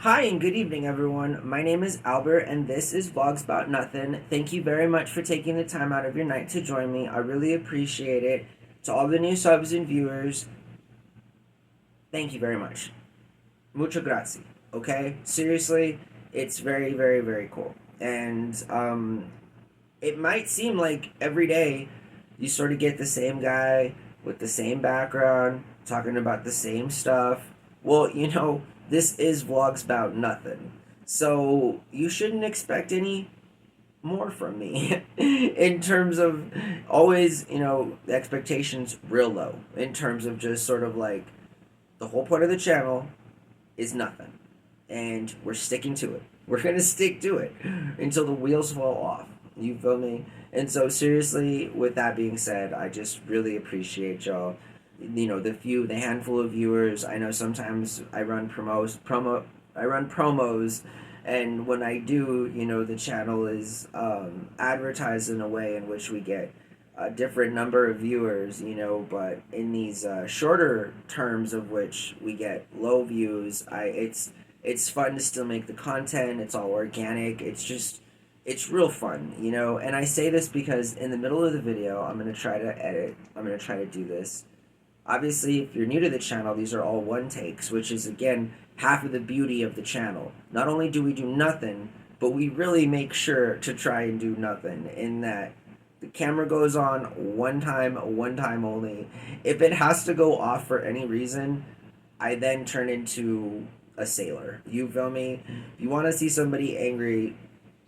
Hi and good evening, everyone. My name is Albert, and this is VlogsBoutNothin. Thank you very much for taking the time out of your night to join me. I really appreciate it. To all the new subs and viewers, thank you very much. Mucho grazie. Okay? Seriously, it's very, very, very cool. And it might seem like every day you sort of get the same guy with the same background talking about the same stuff. Well, this is Vlogs About Nothing. So you shouldn't expect any more from me in terms of always, the expectations real low in terms of just sort of like the whole point of the channel is nothing. And we're sticking to it. We're going to stick to it until the wheels fall off. You feel me? And so seriously, with that being said, I just really appreciate y'all. The handful of viewers. I know sometimes I run promos, and when I do, the channel is advertised in a way in which we get a different number of viewers, but in these shorter terms of which we get low views, it's fun to still make the content. It's all organic. It's real fun, and I say this because in the middle of the video, I'm going to try to edit. I'm going to try to do this. Obviously, if you're new to the channel, these are all one takes, which is, again, half of the beauty of the channel. Not only do we do nothing, but we really make sure to try and do nothing, in that the camera goes on one time only. If it has to go off for any reason, I then turn into a sailor. You feel me? If you want to see somebody angry,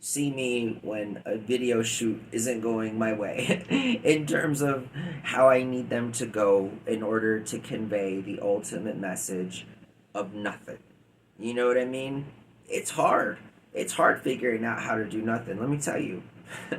see me when a video shoot isn't going my way in terms of how I need them to go in order to convey the ultimate message of nothing. You know what I mean? It's hard. It's hard figuring out how to do nothing, let me tell you.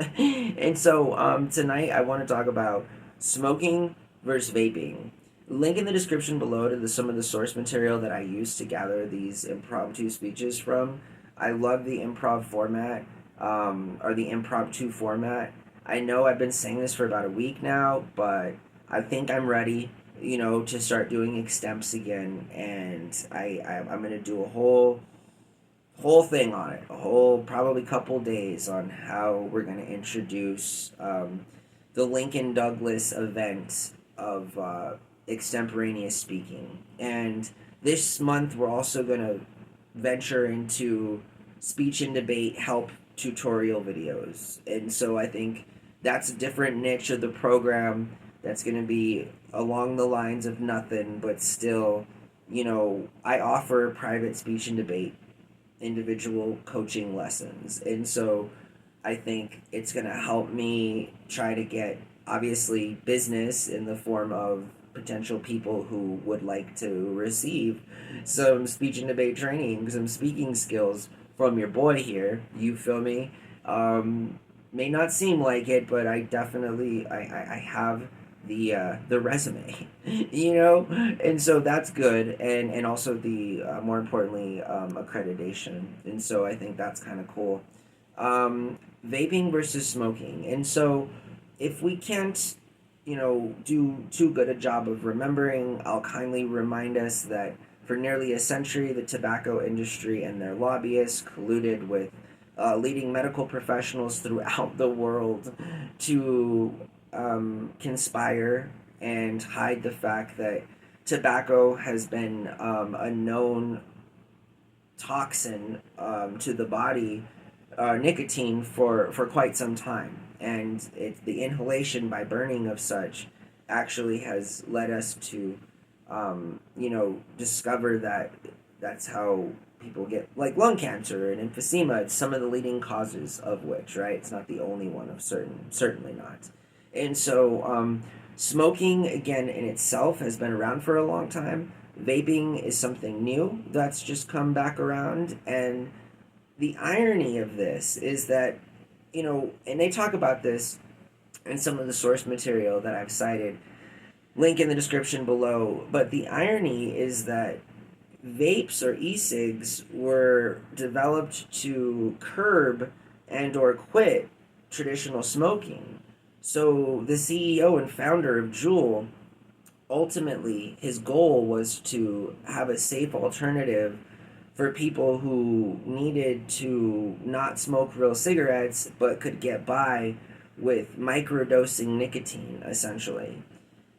And so tonight I want to talk about smoking versus vaping. Link in the description below to some of the source material that I used to gather these impromptu speeches from. I love the improv format, or the impromptu format. I know I've been saying this for about a week now, but I think I'm ready, to start doing extemps again, and I'm gonna do a whole thing on it, a whole probably couple days on how we're gonna introduce the Lincoln Douglas event of extemporaneous speaking. And this month we're also gonna venture into speech and debate help tutorial videos. And so I think that's a different niche of the program that's going to be along the lines of nothing, but still, I offer private speech and debate, individual coaching lessons. And so I think it's going to help me try to get, obviously, business in the form of potential people who would like to receive some speech and debate training, some speaking skills from your boy here. You feel me? May not seem like it, but I definitely I have the resume, and so that's good, and also the more importantly, accreditation, and so I think that's kind of cool. Vaping versus smoking, and so if we can't do too good a job of remembering, I'll kindly remind us that for nearly a century, the tobacco industry and their lobbyists colluded with leading medical professionals throughout the world to conspire and hide the fact that tobacco has been a known toxin to the body, nicotine, for quite some time. And the inhalation by burning of such actually has led us to discover that that's how people get, like, lung cancer and emphysema. It's some of the leading causes of which, right? It's not the only one of certainly not. And so smoking, again, in itself has been around for a long time. Vaping is something new that's just come back around. And the irony of this is that, and they talk about this in some of the source material that I've cited, link in the description below, but the irony is that vapes or e-cigs were developed to curb and or quit traditional smoking. So the CEO and founder of Juul, ultimately his goal was to have a safe alternative for people who needed to not smoke real cigarettes but could get by with microdosing nicotine, essentially.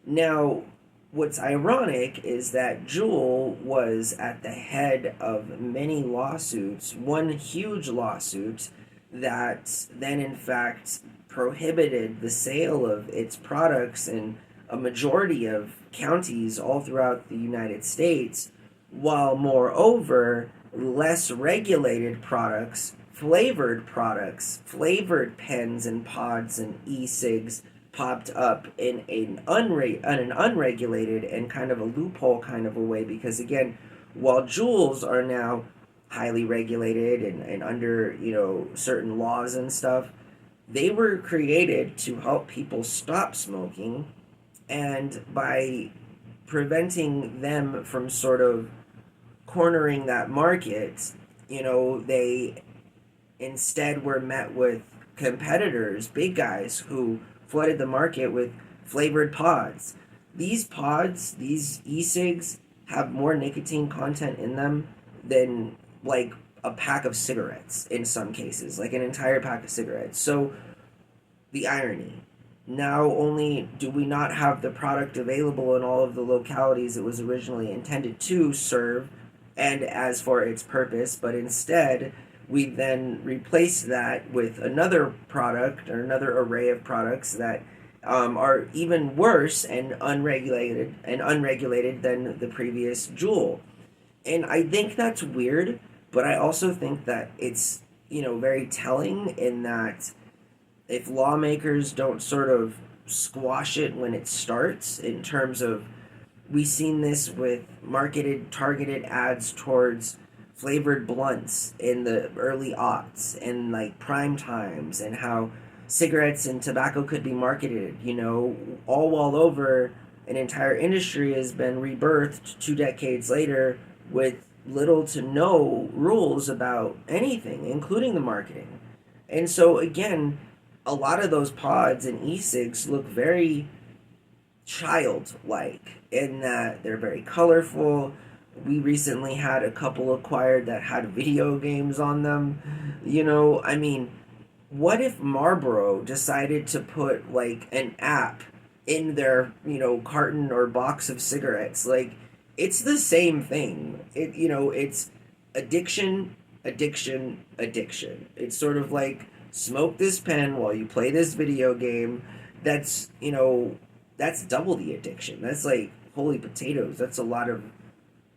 Now, what's ironic is that Juul was at the head of many lawsuits, one huge lawsuit that then, in fact, prohibited the sale of its products in a majority of counties all throughout the United States, while moreover, less regulated products, flavored pens and pods and e-cigs popped up in an unregulated and kind of a loophole kind of a way, because again, while Juuls are now highly regulated and under, certain laws and stuff, they were created to help people stop smoking, and by preventing them from sort of cornering that market, they instead were met with competitors, big guys, who flooded the market with flavored pods. These pods, these e-cigs, have more nicotine content in them than like a pack of cigarettes in some cases, like an entire pack of cigarettes. So the irony. Not only do we not have the product available in all of the localities it was originally intended to serve and as for its purpose, but instead we then replace that with another product or another array of products that are even worse and unregulated than the previous Juul. And I think that's weird, but I also think that it's, very telling in that if lawmakers don't sort of squash it when it starts, in terms of, we've seen this with targeted ads towards flavored blunts in the early aughts and like prime times, and how cigarettes and tobacco could be marketed, all while over an entire industry has been rebirthed 2 decades later with little to no rules about anything, including the marketing. And so again, a lot of those pods and e-cigs look very childlike in that they're very colorful. We recently had a couple acquired that had video games on them. What if Marlboro decided to put like an app in their, carton or box of cigarettes? Like, it's the same thing. It's addiction. It's sort of like, smoke this pen while you play this video game. That's double the addiction. That's like, holy potatoes. That's a lot of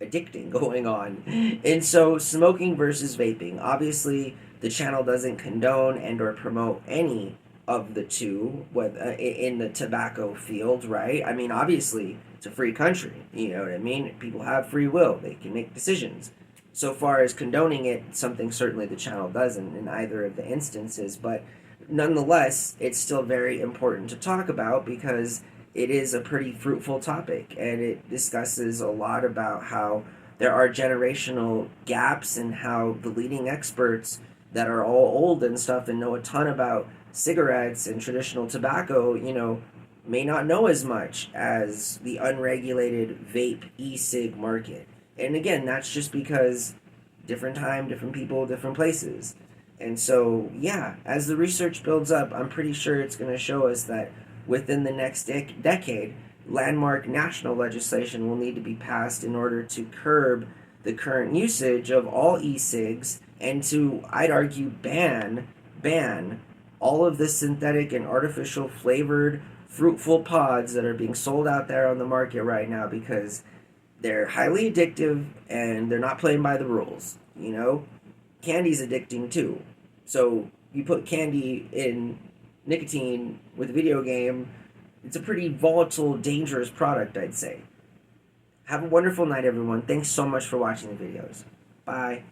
addicting going on. And so, smoking versus vaping. Obviously, the channel doesn't condone and or promote any of the two in the tobacco field, right? Obviously, it's a free country. You know what I mean? People have free will. They can make decisions. So far as condoning it, something certainly the channel doesn't in either of the instances, but nonetheless, it's still very important to talk about because it is a pretty fruitful topic, and it discusses a lot about how there are generational gaps and how the leading experts that are all old and stuff and know a ton about cigarettes and traditional tobacco, may not know as much as the unregulated vape e-cig market. And again, that's just because different time, different people, different places. And so, yeah, as the research builds up, I'm pretty sure it's going to show us that within the next decade, landmark national legislation will need to be passed in order to curb the current usage of all e-cigs and to, I'd argue, ban all of the synthetic and artificial flavored fruitful pods that are being sold out there on the market right now, because they're highly addictive and they're not playing by the rules. Candy's addicting too. So you put candy in nicotine with a video game, it's a pretty volatile, dangerous product, I'd say. Have a wonderful night, everyone. Thanks so much for watching the videos. Bye.